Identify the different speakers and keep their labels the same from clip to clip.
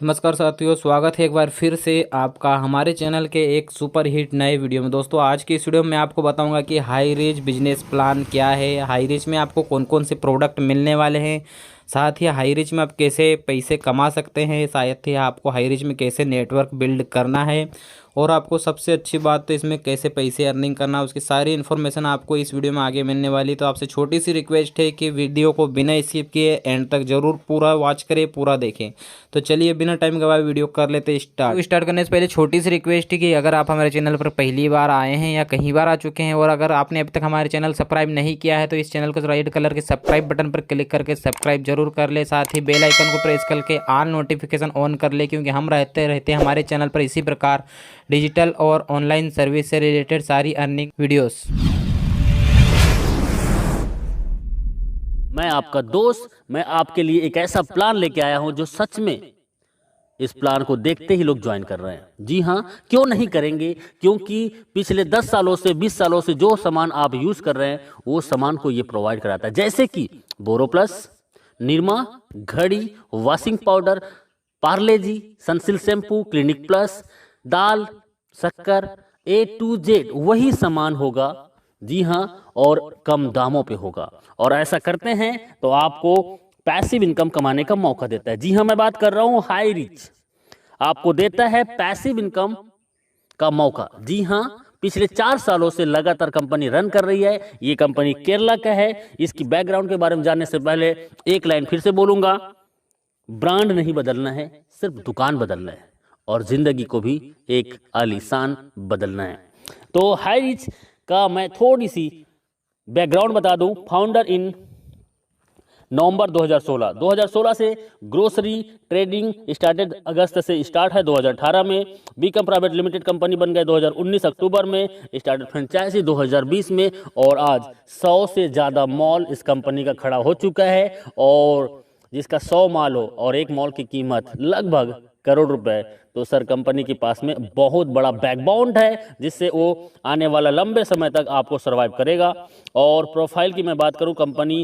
Speaker 1: नमस्कार साथियों, स्वागत है एक बार फिर से आपका हमारे चैनल के एक सुपर हिट नए वीडियो में। दोस्तों आज की इस वीडियो में आपको बताऊंगा कि हाई रेंज बिजनेस प्लान क्या है, हाई रेंज में आपको कौन कौन से प्रोडक्ट मिलने वाले हैं, साथ ही हाई रेंज में आप कैसे पैसे कमा सकते हैं, साथ ही आपको हाई रेंज में कैसे नेटवर्क बिल्ड करना है और आपको सबसे अच्छी बात तो इसमें कैसे पैसे अर्निंग करना है, उसकी सारी इन्फॉर्मेशन आपको इस वीडियो में आगे मिलने वाली। तो आपसे छोटी सी रिक्वेस्ट है कि वीडियो को बिना स्किप किए एंड तक जरूर पूरा वॉच करें, पूरा देखें। तो चलिए बिना टाइम गवाए वीडियो कर लेते स्टार्ट। स्टार्ट करने से पहले छोटी सी रिक्वेस्ट है कि अगर आप हमारे चैनल पर पहली बार आए हैं या कहीं बार आ चुके हैं और अगर आपने अभी तक हमारे चैनल सब्सक्राइब नहीं किया है तो इस चैनल को रेड कलर के सब्सक्राइब बटन पर क्लिक करके सब्सक्राइब जरूर कर ले, साथ ही बेल आइकन को प्रेस करके ऑल नोटिफिकेशन ऑन कर ले, क्योंकि हम रहते हमारे चैनल पर इसी प्रकार डिजिटल और ऑनलाइन सर्विस से रिलेटेड सारी अर्निंग वीडियोस।
Speaker 2: मैं आपका दोस्त, मैं आपके लिए एक ऐसा प्लान लेके आया हूं जो सच में इस प्लान को देखते ही लोग ज्वाइन कर रहे हैं। जी हां, क्यों नहीं करेंगे? क्योंकि पिछले 10 सालों से 20 सालों से जो सामान आप यूज कर रहे हैं वो सामान को ये प्रोवाइड कराता है, जैसे कि बोरोप्लस, निरमा, घड़ी, वॉशिंग पाउडर, पार्ले जी, सनसिल्क शैम्पू, क्लिनिक प्लस, दाल, शक्कर, A to Z वही सामान होगा। जी हां, और कम दामों पे होगा। और ऐसा करते हैं तो आपको पैसिव इनकम कमाने का मौका देता है। जी हां, मैं बात कर रहा हूं हाई रिच, आपको देता है पैसिव इनकम का मौका। जी हां, पिछले 4 सालों से लगातार कंपनी रन कर रही है। ये कंपनी केरला का है। इसकी बैकग्राउंड के बारे में जानने से पहले एक लाइन फिर से बोलूंगा, ब्रांड नहीं बदलना है, सिर्फ दुकान बदलना है और जिंदगी को भी एक आलीशान बदलना है। तो हाई रिच का मैं थोड़ी सी बैकग्राउंड बता दूं। फाउंडर इन नवंबर 2016 से ग्रोसरी ट्रेडिंग स्टार्टेड, अगस्त से स्टार्ट है 2018 में। बीकम प्राइवेट लिमिटेड कंपनी बन गए 2019 अक्टूबर में। स्टार्टेड फ्रेंचाइजी 2020 में और आज 100 से ज़्यादा मॉल इस कंपनी का खड़ा हो चुका है। और जिसका 100 मॉल हो और एक मॉल की कीमत लगभग करोड़ रुपए, तो सर कंपनी के पास में बहुत बड़ा बैकबोन है जिससे वो आने वाला लंबे समय तक आपको सर्वाइव करेगा। और प्रोफाइल की मैं बात करूं, कंपनी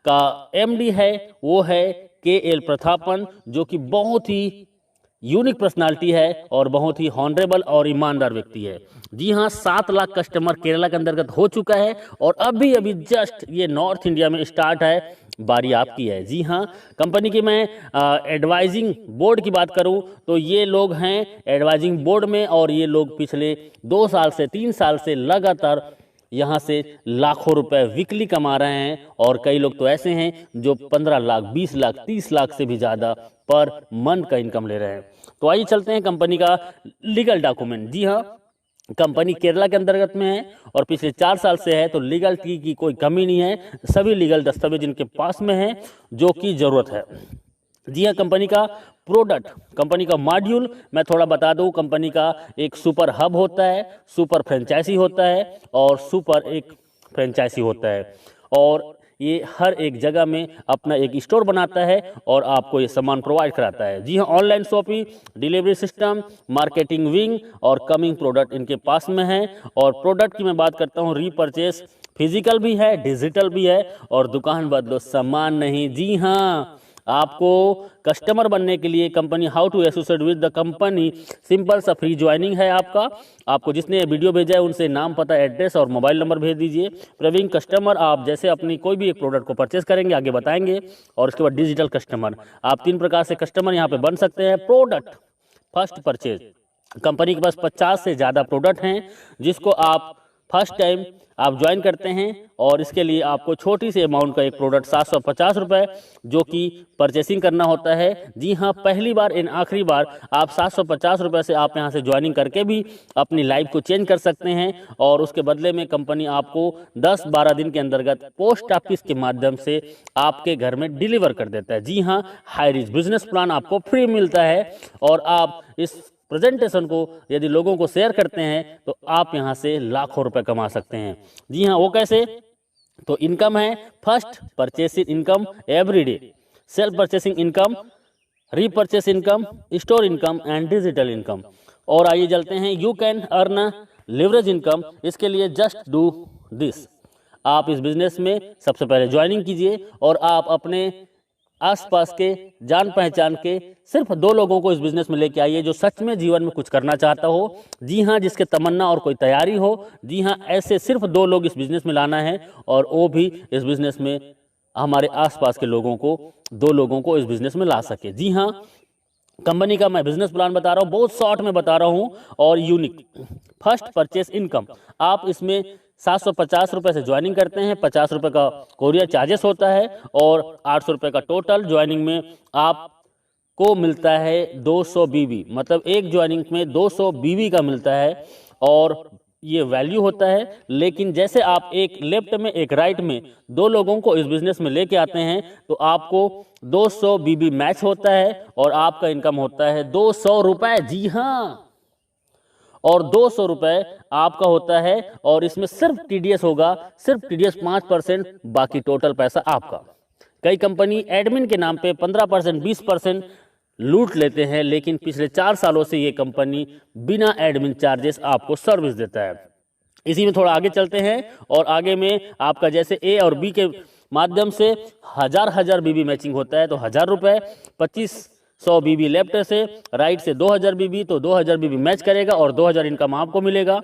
Speaker 2: का एमडी है वो है KL प्रतापन, जो कि बहुत ही यूनिक पर्सनालिटी है और बहुत ही हॉनरेबल और ईमानदार व्यक्ति है। जी हाँ, 7 लाख कस्टमर केरला के अंतर्गत हो चुका है और अभी अभी जस्ट ये नॉर्थ इंडिया में स्टार्ट है, बारी आपकी है। जी हाँ, कंपनी की मैं एडवाइजिंग बोर्ड की बात करूं तो ये लोग हैं एडवाइजिंग बोर्ड में और ये लोग पिछले 2 साल से 3 साल से लगातार यहाँ से लाखों रुपए वीकली कमा रहे हैं। और कई लोग तो ऐसे हैं जो 15 लाख, 20 लाख, 30 लाख से भी ज़्यादा पर मंथ का इनकम ले रहे हैं। तो आइए चलते हैं कंपनी का लीगल डॉक्यूमेंट। जी हाँ, कंपनी केरला के अंतर्गत में है और पिछले 4 साल से है, तो लीगल की कोई कमी नहीं है। सभी लीगल दस्तावेज इनके पास में है जो कि ज़रूरत है। जी हाँ, कंपनी का प्रोडक्ट, कंपनी का मॉड्यूल मैं थोड़ा बता दूं। कंपनी का एक सुपर हब होता है, सुपर फ्रेंचाइजी होता है और सुपर एक फ्रेंचाइजी होता है। और ये हर एक जगह में अपना एक स्टोर बनाता है और आपको ये सामान प्रोवाइड कराता है। जी हाँ, online shopping, delivery system, marketing wing और कमिंग प्रोडक्ट इनके पास में है। और प्रोडक्ट की मैं बात करता हूँ, रीपरचेस फिजिकल भी है, डिजिटल भी है और दुकान बदलो सामान नहीं। जी हाँ, आपको कस्टमर बनने के लिए company how to associate with the company, simple सा फ्री ज्वाइनिंग है आपको जिसने वीडियो भेजा है उनसे नाम, पता, एड्रेस और मोबाइल नंबर भेज दीजिए। प्रवीण कस्टमर, आप जैसे अपनी कोई भी एक प्रोडक्ट को परचेस करेंगे आगे बताएंगे। और उसके बाद डिजिटल कस्टमर, आप 3 प्रकार से कस्टमर यहाँ पे बन सकते हैं। प्रोडक्ट फर्स्ट परचेज, कंपनी के पास 50 से ज़्यादा प्रोडक्ट हैं जिसको आप फर्स्ट टाइम आप ज्वाइन करते हैं और इसके लिए आपको छोटी सी अमाउंट का एक प्रोडक्ट 750 रुपये जो कि परचेसिंग करना होता है। जी हाँ, पहली बार इन आखिरी बार आप 750 रुपये से आप यहाँ से ज्वाइनिंग करके भी अपनी लाइफ को चेंज कर सकते हैं। और उसके बदले में कंपनी आपको 10-12 दिन के अंतर्गत पोस्ट ऑफिस के माध्यम से आपके घर में डिलीवर कर देता है। जी हाँ, हाई रिच बिजनेस प्लान आपको फ्री मिलता है और आप इस प्रेजेंटेशन को यदि लोगों को शेयर करते हैं तो आप यहां से लाखों रुपए कमा सकते हैं। जी हां, वो कैसे? तो इनकम है first purchasing income everyday, self purchasing income, repurchase income, store income and digital income. और आइए चलते हैं, you can earn leverage income. इसके लिए जस्ट डू दिस, आप इस बिजनेस में सबसे पहले ज्वाइनिंग कीजिए और आप अपने आसपास के जान पहचान के सिर्फ 2 लोगों को इस बिजनेस में लेके आइए जो सच में जीवन में कुछ करना चाहता हो। जी हाँ, जिसके तमन्ना और कोई तैयारी हो। जी हाँ, ऐसे सिर्फ 2 लोग इस बिजनेस में लाना है और वो भी इस बिजनेस में हमारे आसपास के लोगों को 2 लोगों को इस बिजनेस में ला सके। जी हाँ, कंपनी का मैं बिजनेस प्लान बता रहा हूँ, बहुत शॉर्ट में बता रहा हूँ और यूनिक। फर्स्ट परचेस इनकम, आप इसमें 750 रुपये से ज्वाइनिंग करते हैं, 50 रुपये का कोरियर चार्जेस होता है और 800 रुपये का टोटल ज्वाइनिंग में आपको मिलता है 200 बीबी, मतलब एक ज्वाइनिंग में 200 बीबी का मिलता है और ये वैल्यू होता है। लेकिन जैसे आप एक लेफ्ट में एक राइट में 2 लोगों को इस बिजनेस में लेके आते हैं तो आपको 200 बीबी मैच होता है और आपका इनकम होता है 200 रुपये। जी हाँ, और 200 रुपये आपका होता है और इसमें सिर्फ टीडीएस होगा, सिर्फ टीडीएस 5%, बाकी टोटल पैसा आपका। कई कंपनी एडमिन के नाम पे 15%, 20% लूट लेते हैं, लेकिन पिछले 4 सालों से ये कंपनी बिना एडमिन चार्जेस आपको सर्विस देता है। इसी में थोड़ा आगे चलते हैं और आगे में आपका जैसे ए और बी के माध्यम से हजार बीबी मैचिंग होता है तो 1000 रुपये, 2500 बीबी लेफ्ट से, राइट से 2000 बीबी, तो 2000 बीबी मैच करेगा और 2000 इनकम आपको मिलेगा।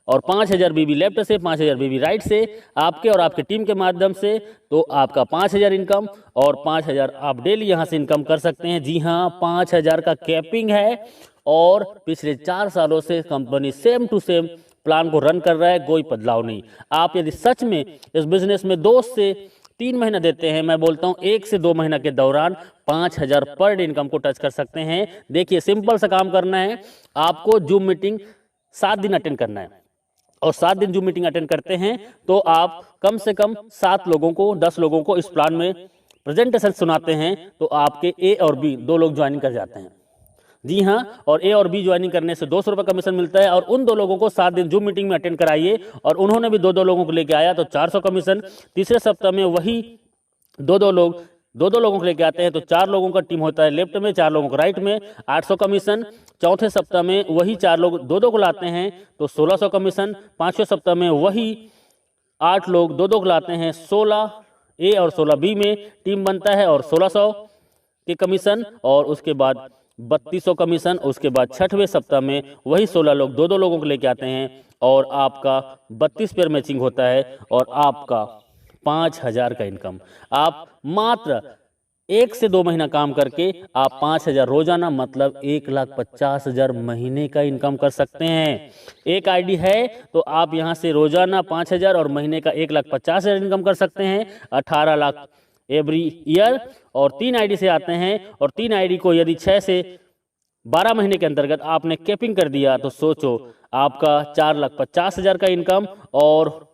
Speaker 2: और 5000 बीबी लेफ्ट से, 5000 बीबी राइट से आपके और आपके टीम के माध्यम से, तो आपका 5000 इनकम और 5000 आप डेली यहाँ से इनकम कर सकते हैं। जी हाँ, 5000 का कैपिंग है और पिछले 4 सालों से company same to same plan को रन कर रहा है, कोई बदलाव नहीं। आप यदि सच में इस बिजनेस में 2 से 3 महीना देते हैं, मैं बोलता हूँ 1 से 2 महीना के दौरान 5000 पर डे इनकम को टच कर सकते हैं। देखिए, सिंपल सा काम करना है, आपको जूम मीटिंग 7 दिन अटेंड करना है और 7 दिन जूम मीटिंग अटेंड करते हैं तो आप कम से कम 7 लोगों को, 10 लोगों को इस प्लान में प्रेजेंटेशन सुनाते हैं तो आपके ए और बी 2 लोग ज्वाइनिंग कर जाते हैं। जी हाँ, और ए और बी ज्वाइनिंग करने से 200 रुपये कमीशन मिलता है और उन 2 लोगों को 7 दिन जूम मीटिंग में अटेंड कराइए और उन्होंने भी 2-2 लोगों को लेके आया तो 400 कमीशन। तीसरे सप्ताह में वही 2-2 लोगों को लेके आते हैं तो 4 लोगों का टीम होता है लेफ्ट में, 4 लोगों को राइट में, 800 कमीशन। चौथे सप्ताह में वही 4 लोग 2-2 को लाते हैं तो 1600 कमीशन। 5वें सप्ताह में वही 8 लोग 2-2 को लाते हैं, 16 ए और 16 बी में टीम बनता है और 1600 के कमीशन और उसके बाद 3200 कमीशन। उसके बाद 6वें सप्ताह में वही 16 लोग 2-2 लोगों को लेके आते हैं और आपका 32 पेयर मैचिंग होता है और आपका 5000 का इनकम। आप मात्र 1 से 2 महीना काम करके आप 5000 रोजाना, मतलब 1,50,000 महीने का इनकम कर सकते हैं। एक आईडी है तो आप यहां से रोजाना 5000 और महीने का 1,50,000 इनकम कर सकते हैं, 18 लाख एवरी ईयर। और 3 आईडी से आते हैं और 3 आईडी को यदि 6 से 12 महीने के अंतर्गत आपने कैपिंग कर दिया तो सोचो आपका 4,50,000 का इनकम और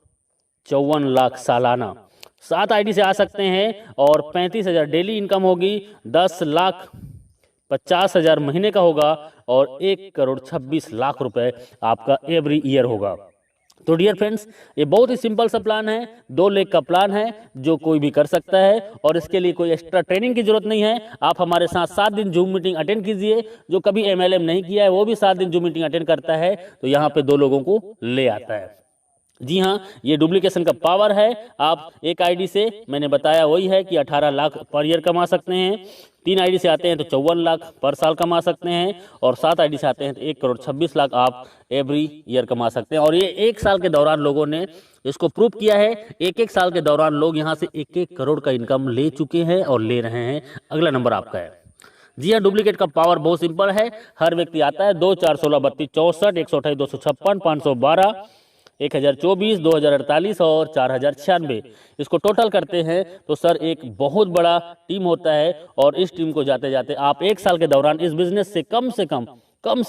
Speaker 2: 54 लाख सालाना। 7 आईडी से आ सकते हैं और 35,000 डेली इनकम होगी, 10,50,000 महीने का होगा और 1,26,00,000 रुपए आपका एवरी ईयर होगा। तो डियर फ्रेंड्स, ये बहुत ही सिंपल सा प्लान है, 2 लेग का प्लान है जो कोई भी कर सकता है और इसके लिए कोई एक्स्ट्रा ट्रेनिंग की जरूरत नहीं है। आप हमारे साथ 7 दिन जूम मीटिंग अटेंड कीजिए। जो कभी एमएलएम नहीं किया है वो भी 7 दिन जूम मीटिंग अटेंड करता है तो यहाँ पे 2 लोगों को ले आता है। जी हाँ, ये डुप्लीकेशन का पावर है। आप एक आईडी से, मैंने बताया वही है कि 18 लाख पर ईयर कमा सकते हैं। 3 आईडी से आते हैं तो 54 लाख पर साल कमा सकते हैं और 7 आईडी से आते हैं तो 1,26,00,000 आप एवरी ईयर कमा सकते हैं। और ये 1 साल के दौरान लोगों ने इसको प्रूव किया है। 1-1 साल के दौरान लोग यहाँ से 1-1 करोड़ का इनकम ले चुके हैं और ले रहे हैं। अगला नंबर आपका है। जी हाँ, डुप्लीकेट का पावर बहुत सिंपल है। हर व्यक्ति आता है 2, 4, 16, 32, 64, 128, 256, 512, 1024, 2048 और 4096। इसको टोटल करते हैं तो सर एक बहुत बड़ा टीम होता है और इस टीम को जाते जाते आप 1 साल के दौरान इस बिजनेस से कम से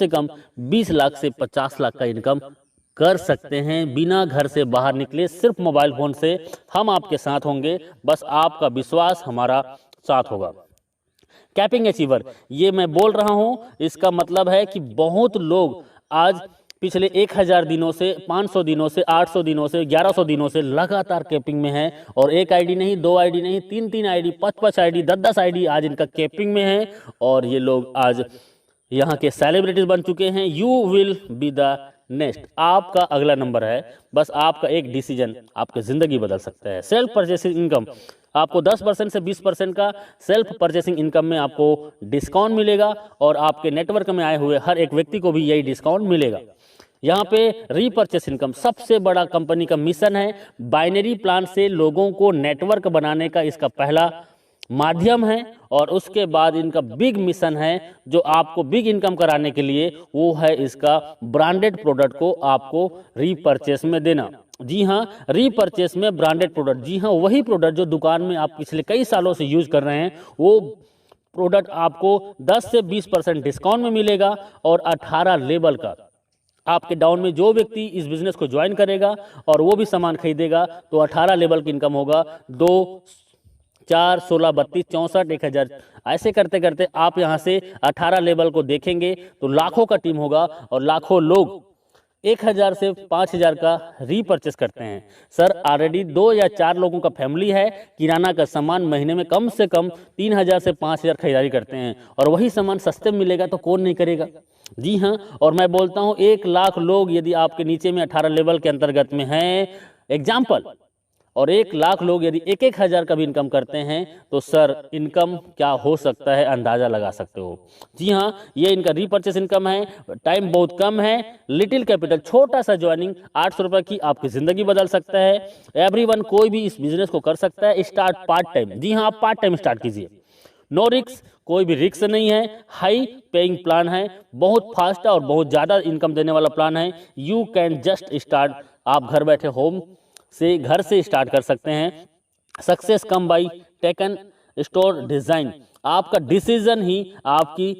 Speaker 2: कम 20 लाख से 50 लाख का इनकम कर सकते हैं बिना घर से बाहर निकले, सिर्फ मोबाइल फोन से। हम आपके साथ होंगे, बस आपका विश्वास हमारा साथ होगा। कैपिंग अचीवर, ये मैं बोल रहा हूं, इसका मतलब है कि बहुत लोग आज पिछले 1000 दिनों से, 500 दिनों से, 800 दिनों से, 1100 दिनों से लगातार कैपिंग में है और 1 आईडी नहीं, 2 आईडी नहीं, 3-3 आईडी, 5-5 आईडी, 10-10 आईडी आज इनका कैपिंग में है और ये लोग आज यहाँ के सेलिब्रिटीज बन चुके हैं। You will be the next, आपका अगला नंबर है। बस आपका एक डिसीजन आपकी जिंदगी बदल सकता है। सेल्फ परचेसिंग इनकम, आपको 10% से 20% का सेल्फ परचेसिंग इनकम में आपको डिस्काउंट मिलेगा और आपके नेटवर्क में आए हुए हर एक व्यक्ति को भी यही डिस्काउंट मिलेगा। यहाँ पे रीपर्चेस इनकम सबसे बड़ा कंपनी का मिशन है। बाइनरी प्लान से लोगों को नेटवर्क बनाने का इसका पहला माध्यम है और उसके बाद इनका बिग मिशन है जो आपको बिग इनकम कराने के लिए, वो है इसका ब्रांडेड प्रोडक्ट को आपको रीपर्चेस में देना। जी हाँ, रीपर्चेस में ब्रांडेड प्रोडक्ट, जी हाँ वही प्रोडक्ट जो दुकान में आप पिछले कई सालों से यूज कर रहे हैं, वो प्रोडक्ट आपको 10 से 20% डिस्काउंट में मिलेगा और 18 लेवल का आपके डाउन में जो व्यक्ति इस बिजनेस को ज्वाइन करेगा और वो भी सामान खरीदेगा तो 18 लेवल की इनकम होगा। 2, 4, 16, 32, 64, 1000 ऐसे करते करते आप यहाँ से 18 लेवल को देखेंगे तो लाखों का टीम होगा और लाखों लोग 1000 से 5000 का रीपर्चेस करते हैं। सर ऑलरेडी 2 या 4 लोगों का फैमिली है, किराना का सामान महीने में कम से कम 3000 से 5000 खरीदारी करते हैं और वही सामान सस्ते में मिलेगा तो कौन नहीं करेगा। जी हाँ, और मैं बोलता हूँ 1 लाख लोग यदि आपके नीचे में 18 लेवल के अंतर्गत में हैं एग्जाम्पल, और 1 लाख लोग यदि 1-1000 का भी इनकम करते हैं तो सर इनकम क्या हो सकता है अंदाजा लगा सकते हो। जी हाँ, ये इनका रीपर्चेस इनकम है। टाइम बहुत कम है, लिटिल कैपिटल, छोटा सा ज्वाइनिंग 800 रुपये की आपकी ज़िंदगी बदल सकता है। एवरीवन, कोई भी इस बिजनेस को कर सकता है। स्टार्ट पार्ट टाइम, जी हाँ आप पार्ट टाइम स्टार्ट कीजिए, नो रिक्स, कोई भी रिक्स नहीं है। हाई पेइंग प्लान है, बहुत फास्ट और बहुत ज़्यादा इनकम देने वाला प्लान है। यू कैन जस्ट स्टार्ट, आप घर बैठे होम से घर से स्टार्ट कर सकते हैं। Success come by taken store design, आपका डिसीजन ही आपकी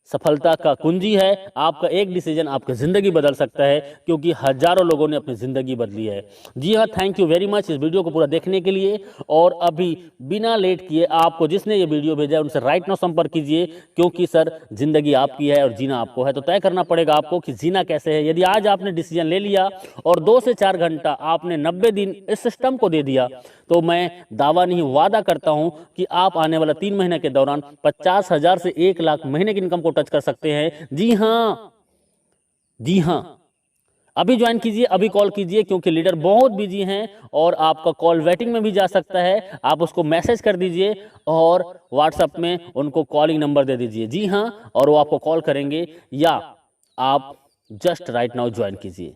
Speaker 2: सफलता का कुंजी है। आपका एक डिसीजन आपकी ज़िंदगी बदल सकता है क्योंकि हजारों लोगों ने अपनी ज़िंदगी बदली है। जी हाँ, थैंक यू वेरी मच इस वीडियो को पूरा देखने के लिए। और अभी बिना लेट किए आपको जिसने ये वीडियो भेजा है उनसे राइट नाउ संपर्क कीजिए, क्योंकि सर ज़िंदगी आपकी है और जीना आपको है, तो तय करना पड़ेगा आपको कि जीना कैसे है। यदि आज आपने डिसीजन ले लिया और 2 से 4 घंटा आपने 90 दिन इस सिस्टम को दे दिया तो मैं दावा नहीं वादा करता हूं कि आप आने वाला 3 महीने के दौरान 50,000 से 1 लाख महीने की इनकम को टच कर सकते हैं। जी हाँ, जी हाँ, अभी ज्वाइन कीजिए, अभी कॉल कीजिए, क्योंकि लीडर बहुत बिजी हैं और आपका कॉल वेटिंग में भी जा सकता है। आप उसको मैसेज कर दीजिए और व्हाट्सएप में उनको कॉलिंग नंबर दे दीजिए। जी हाँ, और वो आपको कॉल करेंगे या आप जस्ट राइट नाउ ज्वाइन कीजिए।